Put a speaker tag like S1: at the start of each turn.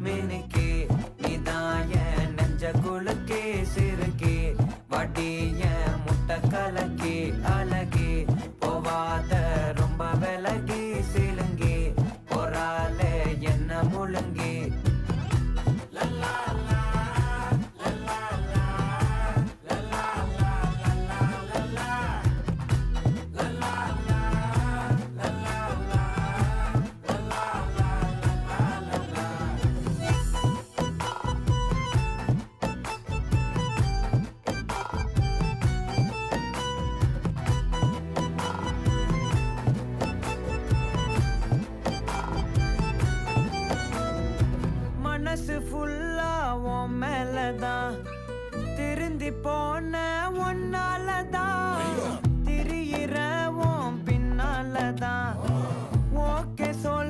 S1: மினுக்கே நீதான் என் நெஞ்ச குலுக்கே சிறுக்கே வடிய முட்டை கலக்கே அழகே போவாத ரொம்ப விலகி சிலுங்கி போறாலே என்ன முழுங்கி மனசு ஃபுல்லா உன் மேலதான் திருந்தி போன ஒன்னாலதான் திரியிற உன் பின்னாலதான் ஓகே சொல்